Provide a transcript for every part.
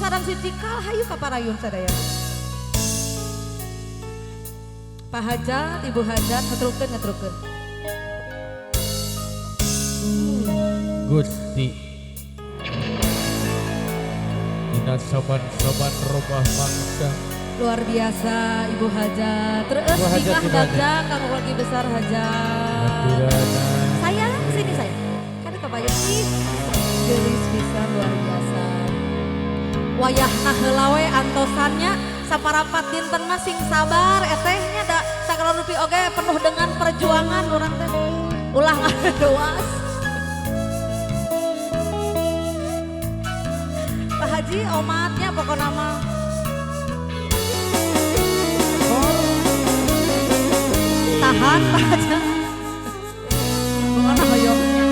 ngaran si Cikal hayu ka parayun sadaya. Pak Hajat, Ibu Hajat ngetrukeun. Gusti dina saban-saban robah mangsa Luar biasa Ibu Hajat. Terus Ibu Hajat Bingah gimana? Dagdag kang lagi besar Hajat. Aturana Sayang sini saya. Kan kebayang sih. Gelis bisa luar biasa. Wayahna heula we antosannya saparapat dinten mah sing sabar etehnya da sakala rupi oge penuh dengan perjuangan urang teh. Ulah ngadewas. Pak Haji omatnya pokoknya mah. Tahan Pak Haji. Pokoknya hoyongnya.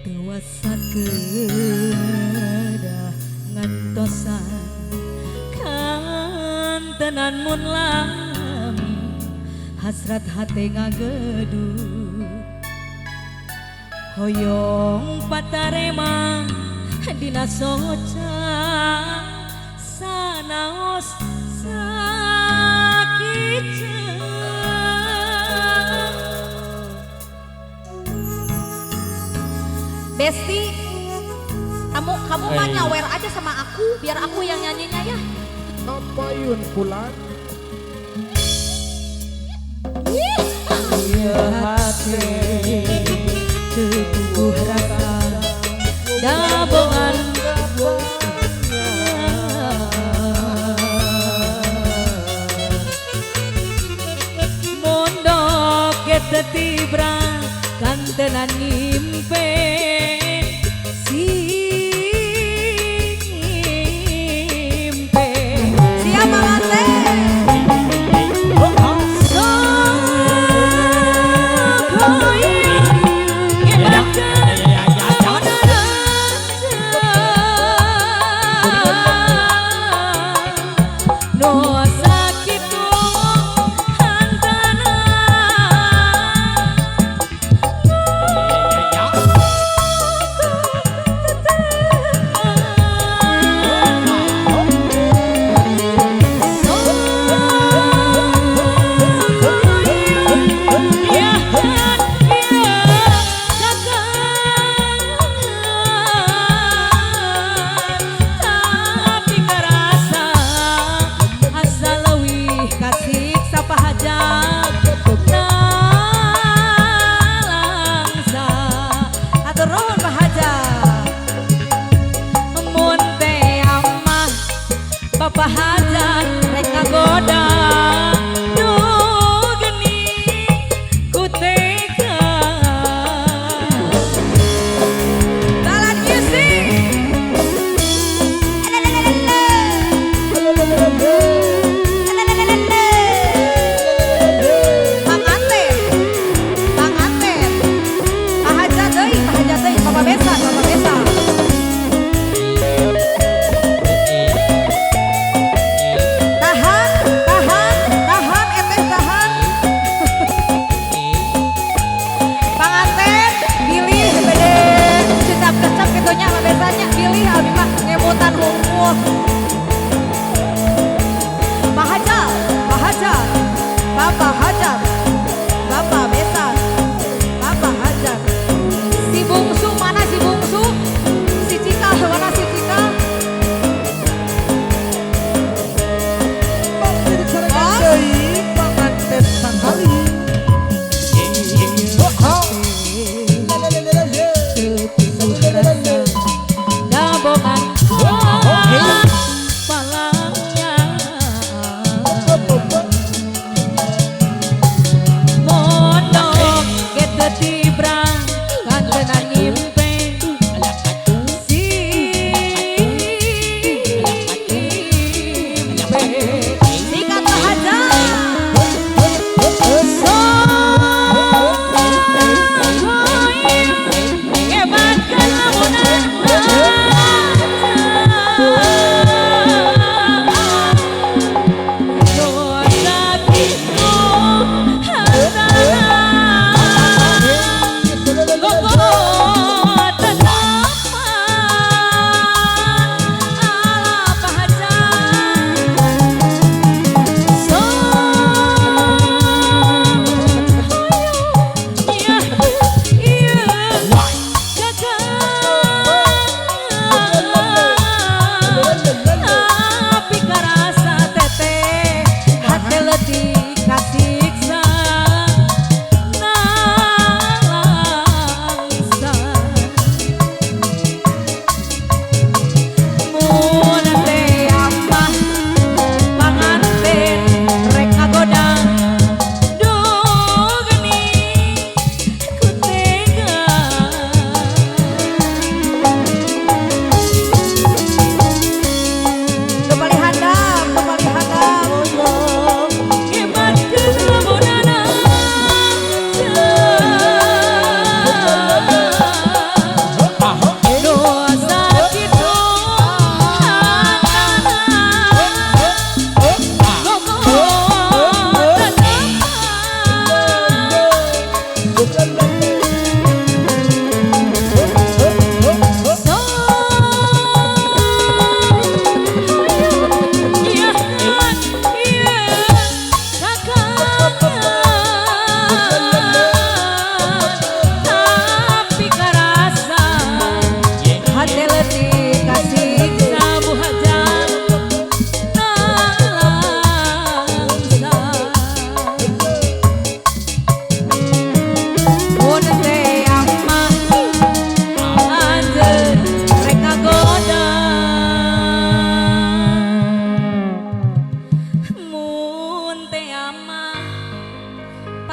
Dewasa kedah ngantosan kantenan mun lami hasrat hati ngagedut hoyong patarema dina soca sanaos sakit Besti, kamu mah nyawer aja sama aku, biar aku yang nyanyinya ya. Napayun pulang Iya hati teguh rasa dabongan mondok kita tibra kantenan ngimpe simpe siapa late Hajar rek ngagoda duh geni ku tega dalan isi panganten Pak Hajar deui Papa Besa biasanya pilih abi mah ngemutan hukum Pak Hajar Bapak Hajar Bapak Besan Bapak Hajar si bungsu mana si bungsu si Cikal mana si Cikal panganten sanghali dabongan palangnya mondok kita tibrang kantenan ngimpe sikat Pak Hajar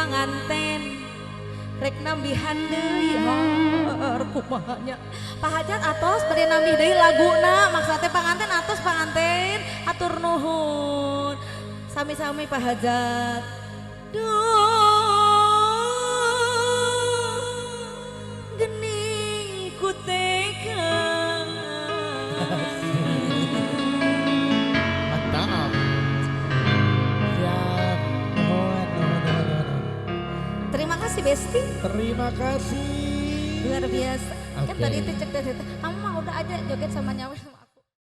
panganten rek nambihan deui kumahanya Pak Hajat atos bade nambih deui laguna maksudnya panganten atos panganten atur nuhun sami-sami Pak Hajat duh gening kuteka Mantap. Siap. Nuhun. terima kasih Besti Terima kasih. luar biasa kan Oke. tadi itu cek kamu mah udah aja joget sama nyawa